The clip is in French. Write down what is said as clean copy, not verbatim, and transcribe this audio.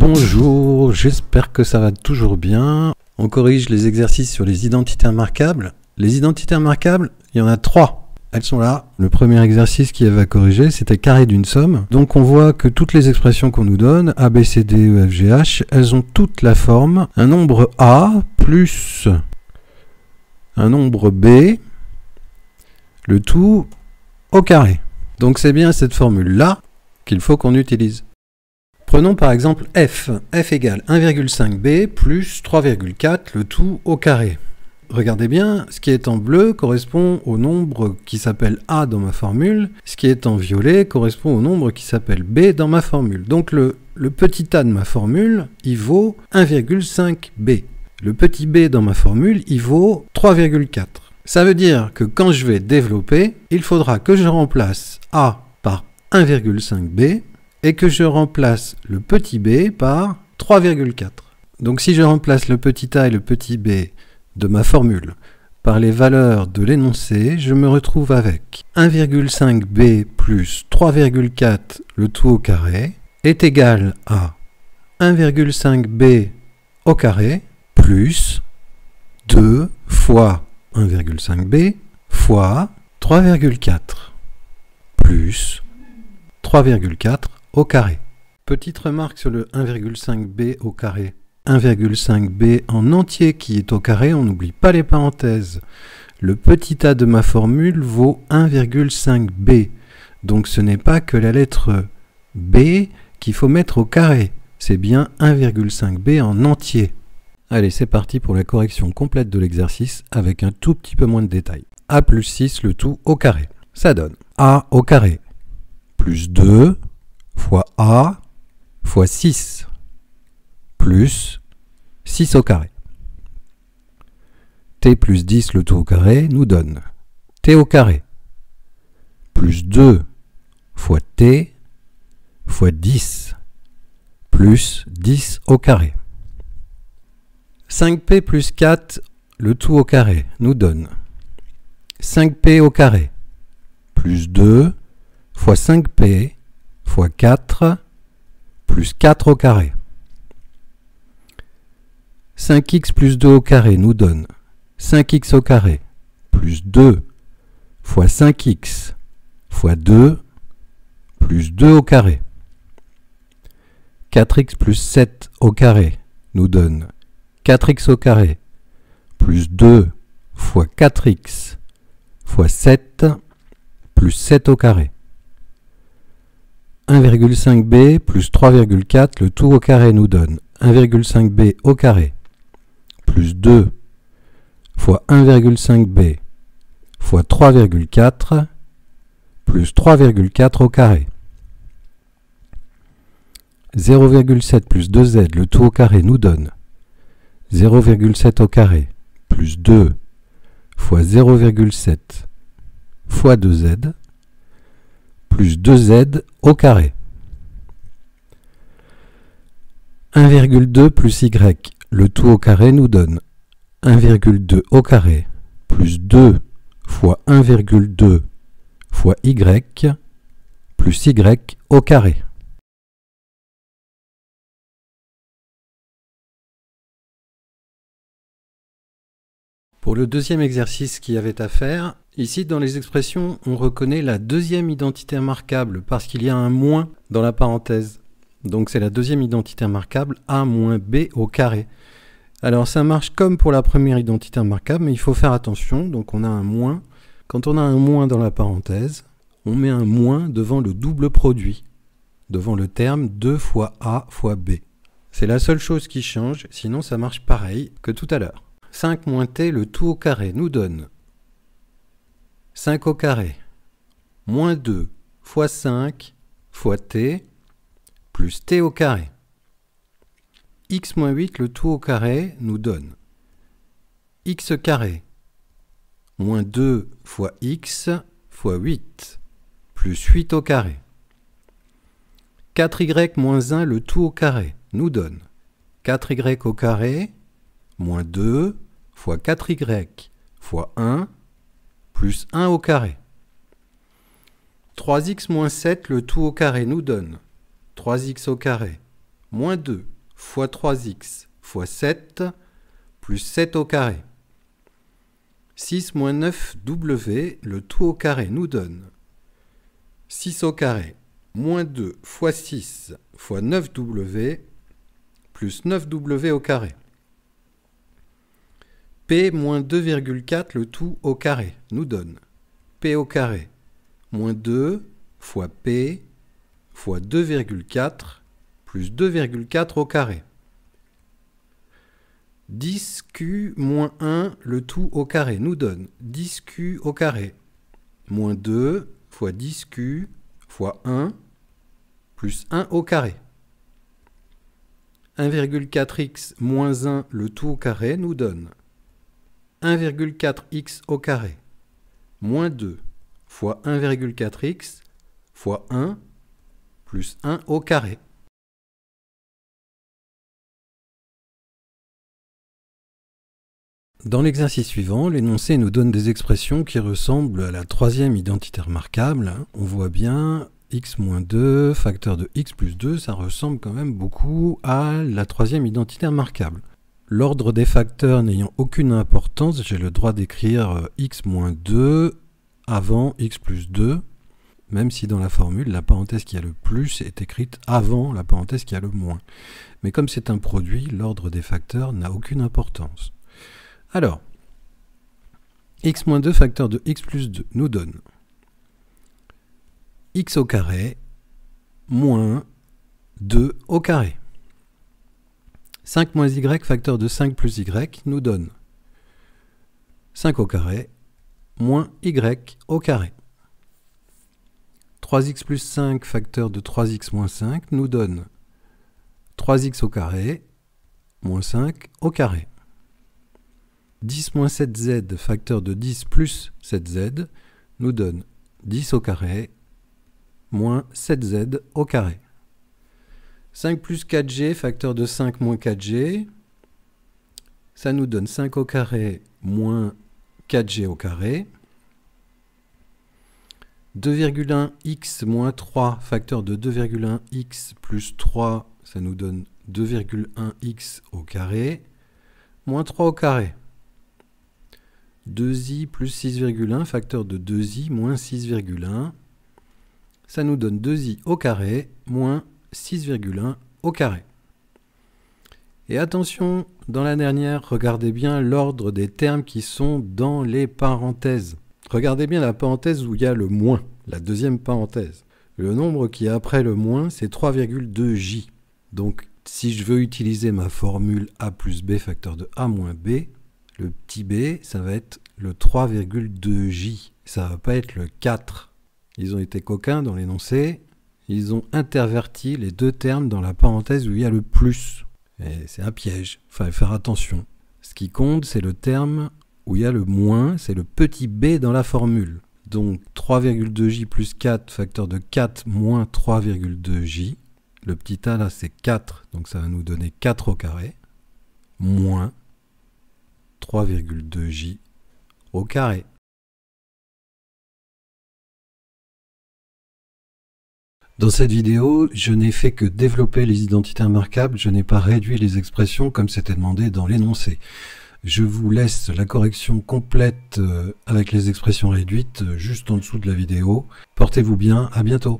Bonjour, j'espère que ça va toujours bien. On corrige les exercices sur les identités remarquables. Les identités remarquables, il y en a 3. Elles sont là. Le premier exercice qui avait à corriger, c'était carré d'une somme. Donc on voit que toutes les expressions qu'on nous donne, A, B, C, D, E, F, G, H, elles ont toutes la forme un nombre A plus un nombre B, le tout au carré. Donc c'est bien cette formule-là qu'il faut qu'on utilise. Prenons par exemple f. F égale 1,5b plus 3,4, le tout au carré. Regardez bien, ce qui est en bleu correspond au nombre qui s'appelle A dans ma formule, ce qui est en violet correspond au nombre qui s'appelle B dans ma formule. Donc le petit a de ma formule, il vaut 1,5b. Le petit b dans ma formule, il vaut 3,4. Ça veut dire que quand je vais développer, il faudra que je remplace a par 1,5b et que je remplace le petit b par 3,4. Donc si je remplace le petit a et le petit b de ma formule par les valeurs de l'énoncé, je me retrouve avec 1,5b plus 3,4 le tout au carré est égal à 1,5b au carré plus 2 fois 1,5b fois 3,4 plus 3,4 au carré. Petite remarque sur le 1,5b au carré. 1,5b en entier qui est au carré, on n'oublie pas les parenthèses. Le petit a de ma formule vaut 1,5b. Donc ce n'est pas que la lettre b qu'il faut mettre au carré. C'est bien 1,5b en entier. Allez, c'est parti pour la correction complète de l'exercice avec un tout petit peu moins de détails. A plus 6, le tout au carré. Ça donne a au carré plus 2 fois a fois 6 plus 6 au carré. T plus 10, le tout au carré, nous donne t au carré plus 2 fois t fois 10 plus 10 au carré. 5p plus 4, le tout au carré, nous donne 5p au carré plus 2 fois 5p fois 4 plus 4 au carré. 5x plus 2 au carré nous donne 5x au carré plus 2 fois 5x fois 2 plus 2 au carré. 4x plus 7 au carré nous donne 4x au carré plus 2 fois 4x fois 7 plus 7 au carré. 1,5b plus 3,4, le tout au carré nous donne 1,5b au carré plus 2 fois 1,5b fois 3,4 plus 3,4 au carré. 0,7 plus 2z, le tout au carré nous donne 0,7 au carré plus 2 fois 0,7 fois 2z plus 2z au carré. 1,2 plus y, le tout au carré nous donne 1,2 au carré plus 2 fois 1,2 fois y plus y au carré. Pour le deuxième exercice qu'il y avait à faire, ici dans les expressions, on reconnaît la deuxième identité remarquable parce qu'il y a un moins dans la parenthèse. Donc c'est la deuxième identité remarquable, a moins b au carré. Alors ça marche comme pour la première identité remarquable, mais il faut faire attention. Donc on a un moins. Quand on a un moins dans la parenthèse, on met un moins devant le double produit, devant le terme 2 fois a fois b. C'est la seule chose qui change, sinon ça marche pareil que tout à l'heure. 5 moins t, le tout au carré, nous donne 5 au carré moins 2 fois 5 fois t plus t au carré. X moins 8, le tout au carré, nous donne x carré moins 2 fois x fois 8 plus 8 au carré. 4y moins 1, le tout au carré, nous donne 4y au carré moins 2 fois 4y fois 1 plus 1 au carré. 3x moins 7, le tout au carré nous donne 3x au carré moins 2 fois 3x fois 7 plus 7 au carré. 6 moins 9w, le tout au carré, nous donne 6 au carré moins 2 fois 6 fois 9w plus 9w au carré. P moins 2,4, le tout au carré, nous donne P au carré moins 2 fois P fois 2,4 plus 2,4 au carré. 10Q moins 1, le tout au carré, nous donne 10Q au carré moins 2 fois 10Q fois 1 plus 1 au carré. 1,4x moins 1, le tout au carré, nous donne 1,4x au carré moins 2 fois 1,4x fois 1 plus 1 au carré. Dans l'exercice suivant, l'énoncé nous donne des expressions qui ressemblent à la troisième identité remarquable. On voit bien x moins 2, facteur de x plus 2, ça ressemble quand même beaucoup à la troisième identité remarquable. L'ordre des facteurs n'ayant aucune importance, j'ai le droit d'écrire x moins 2 avant x plus 2, même si dans la formule, la parenthèse qui a le plus est écrite avant la parenthèse qui a le moins. Mais comme c'est un produit, l'ordre des facteurs n'a aucune importance. Alors, x moins 2 facteur de x plus 2 nous donne x au carré moins 2 au carré. 5 moins y facteur de 5 plus y nous donne 5 au carré moins y au carré. 3x plus 5 facteur de 3x moins 5 nous donne 3x au carré moins 5 au carré. 10 moins 7z facteur de 10 plus 7z nous donne 10 au carré moins 7z au carré. 5 plus 4g facteur de 5 moins 4g, ça nous donne 5 au carré moins 4g au carré. 2,1x moins 3 facteur de 2,1x plus 3, ça nous donne 2,1x au carré moins 3 au carré. 2i plus 6,1 facteur de 2i moins 6,1, ça nous donne 2i au carré moins 6,1 au carré. Et attention, dans la dernière, regardez bien l'ordre des termes qui sont dans les parenthèses. Regardez bien la parenthèse où il y a le moins, la deuxième parenthèse. Le nombre qui est après le moins, c'est 3,2j. Donc, si je veux utiliser ma formule a plus b facteur de a moins b, le petit b, ça va être le 3,2j. Ça ne va pas être le 4. Ils ont été coquins dans l'énoncé. Ils ont interverti les deux termes dans la parenthèse où il y a le plus. Et c'est un piège. Il faut faire attention. Ce qui compte, c'est le terme où il y a le moins. C'est le petit b dans la formule. Donc 3,2j plus 4, facteur de 4 moins 3,2j. Le petit a là, c'est 4. Donc ça va nous donner 4 au carré. Moins 3,2j au carré. Dans cette vidéo, je n'ai fait que développer les identités remarquables, je n'ai pas réduit les expressions comme c'était demandé dans l'énoncé. Je vous laisse la correction complète avec les expressions réduites juste en dessous de la vidéo. Portez-vous bien, à bientôt.